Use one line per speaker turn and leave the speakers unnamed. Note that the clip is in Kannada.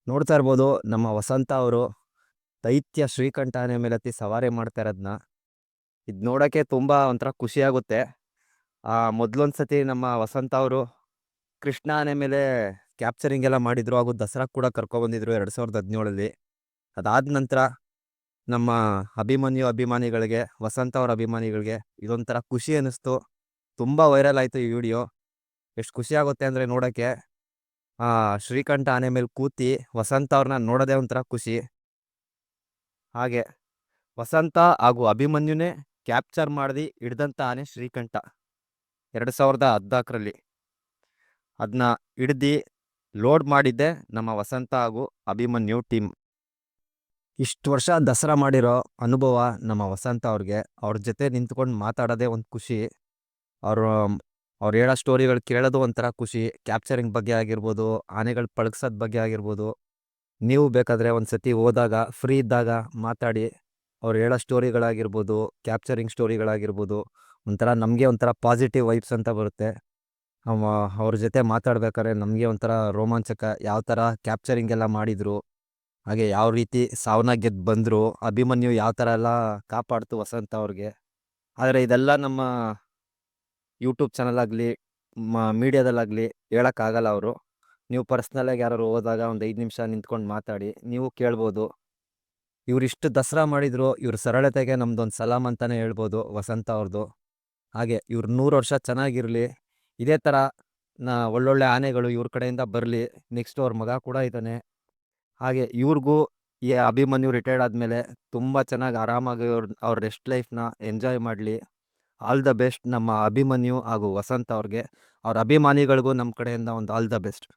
ನೋಡ್ತಾ ಇರ್ಬೋದು ನಮ್ಮ ವಸಂತ ಅವರು ದೈತ್ಯ ಶ್ರೀಕಂಠ ಆನೆ ಮೇಲೆ ಹತ್ತಿ ಸವಾರಿ ಮಾಡ್ತಾ ಇರೋದನ್ನ. ಇದು ನೋಡೋಕ್ಕೆ ತುಂಬ ಒಂಥರ ಖುಷಿಯಾಗುತ್ತೆ. ಮೊದಲೊಂದ್ಸತಿ ನಮ್ಮ ವಸಂತ ಅವರು ಕೃಷ್ಣ ಆನೆ ಮೇಲೆ ಕ್ಯಾಪ್ಚರಿಂಗ್ ಎಲ್ಲ ಮಾಡಿದ್ರು, ಹಾಗೂ ದಸರಾ ಕೂಡ ಕರ್ಕೊಬಂದಿದ್ರು 2017ಅಲ್ಲಿ. ಅದಾದ ನಂತರ ನಮ್ಮ ಅಭಿಮನ್ಯು ಅಭಿಮಾನಿಗಳಿಗೆ, ವಸಂತ ಅವ್ರ ಅಭಿಮಾನಿಗಳಿಗೆ ಇದೊಂಥರ ಖುಷಿ ಅನ್ನಿಸ್ತು. ತುಂಬ ವೈರಲ್ ಆಯಿತು ಈ ವಿಡಿಯೋ. ಎಷ್ಟು ಖುಷಿ ಆಗುತ್ತೆ ಅಂದರೆ ನೋಡೋಕ್ಕೆ. ಶ್ರೀಕಂಠ ಆನೆ ಮೇಲೆ ಕೂತಿ ವಸಂತ ಅವ್ರನ್ನ ನೋಡೋದೇ ಒಂಥರ ಖುಷಿ. ಹಾಗೆ ವಸಂತ ಹಾಗೂ ಅಭಿಮನ್ಯುನೇ ಕ್ಯಾಪ್ಚರ್ ಮಾಡಿ ಹಿಡ್ದಂಥ ಆನೆ ಶ್ರೀಕಂಠ 2014ರಲ್ಲಿ. ಅದನ್ನ ಹಿಡ್ದು ಲೋಡ್ ಮಾಡಿದ್ದೆ ನಮ್ಮ ವಸಂತ ಹಾಗೂ ಅಭಿಮನ್ಯು ಟೀಮ್. ಇಷ್ಟು ವರ್ಷ ದಸರಾ ಮಾಡಿರೋ ಅನುಭವ ನಮ್ಮ ವಸಂತ ಅವ್ರಿಗೆ. ಅವ್ರ ಜೊತೆ ನಿಂತ್ಕೊಂಡು ಮಾತಾಡೋದೇ ಒಂದು ಖುಷಿ. ಅವರು ಅವ್ರು ಹೇಳೋ ಸ್ಟೋರಿಗಳು ಕೇಳೋದು ಒಂಥರ ಖುಷಿ. ಕ್ಯಾಪ್ಚರಿಂಗ್ ಬಗ್ಗೆ ಆಗಿರ್ಬೋದು, ಆನೆಗಳು ಪಳಗ್ಸೋದ್ ಬಗ್ಗೆ ಆಗಿರ್ಬೋದು. ನೀವು ಬೇಕಾದರೆ ಒಂದು ಸತಿ ಹೋದಾಗ ಫ್ರೀ ಇದ್ದಾಗ ಮಾತಾಡಿ. ಅವ್ರು ಹೇಳೋ ಸ್ಟೋರಿಗಳಾಗಿರ್ಬೋದು, ಕ್ಯಾಪ್ಚರಿಂಗ್ ಸ್ಟೋರಿಗಳಾಗಿರ್ಬೋದು, ಒಂಥರ ನಮಗೆ ಒಂಥರ ಪಾಸಿಟಿವ್ ವೈಬ್ಸ್ ಅಂತ ಬರುತ್ತೆ. ಅವ್ರ ಜೊತೆ ಮಾತಾಡ್ಬೇಕಾದ್ರೆ ನಮಗೆ ಒಂಥರ ರೋಮಾಂಚಕ. ಯಾವ ಥರ ಕ್ಯಾಪ್ಚರಿಂಗ್ ಎಲ್ಲ ಮಾಡಿದರು, ಹಾಗೆ ಯಾವ ರೀತಿ ಸಾವನ್ನ ಗೆದ್ದು ಬಂದರು, ಅಭಿಮನ್ಯು ಯಾವ ಥರ ಎಲ್ಲ ಕಾಪಾಡ್ತು ವಸಂತ ಅವ್ರಿಗೆ. ಆದರೆ ಇದೆಲ್ಲ ನಮ್ಮ ಯೂಟ್ಯೂಬ್ ಚಾನಲ್ ಆಗಲಿ, ಮೀಡಿಯಾದಲ್ಲಾಗಲಿ ಹೇಳೋಕ್ಕಾಗಲ್ಲ ಅವರು. ನೀವು ಪರ್ಸ್ನಲಾಗಿ ಯಾರು ಹೋದಾಗ ಒಂದು 5 ನಿಮಿಷ ನಿಂತ್ಕೊಂಡು ಮಾತಾಡಿ, ನೀವು ಕೇಳ್ಬೋದು. ಇವರಿಷ್ಟು ದಸರಾ ಮಾಡಿದ್ರು, ಇವ್ರ ಸರಳತೆಗೆ ನಮ್ದೊಂದು ಸಲಾಮ್ ಅಂತಲೇ ಹೇಳ್ಬೋದು ವಸಂತ ಅವ್ರದ್ದು. ಹಾಗೆ ಇವ್ರು 100 ವರ್ಷ ಚೆನ್ನಾಗಿರಲಿ. ಇದೇ ಥರ ಒಳ್ಳೊಳ್ಳೆ ಆನೆಗಳು ಇವ್ರ ಕಡೆಯಿಂದ ಬರಲಿ. ನೆಕ್ಸ್ಟ್ ಅವ್ರ ಮಗ ಕೂಡ ಇದ್ದಾನೆ. ಹಾಗೆ ಇವ್ರಿಗೂ ಈ ಅಭಿಮನ್ಯು ರಿಟೈರ್ಡ್ ಆದಮೇಲೆ ತುಂಬ ಚೆನ್ನಾಗಿ ಆರಾಮಾಗಿ ಅವ್ರ ರೆಸ್ಟ್ ಲೈಫ್ನ ಎಂಜಾಯ್ ಮಾಡಲಿ. ಆಲ್ ದ ಬೆಸ್ಟ್ ನಮ್ಮ ಅಭಿಮನ್ಯು ಹಾಗೂ ವಸಂತ ಅವ್ರಿಗೆ. ಅವ್ರ ಅಭಿಮಾನಿಗಳಿಗೂ ನಮ್ಮ ಕಡೆಯಿಂದ ಒಂದು ಆಲ್ ದ ಬೆಸ್ಟ್.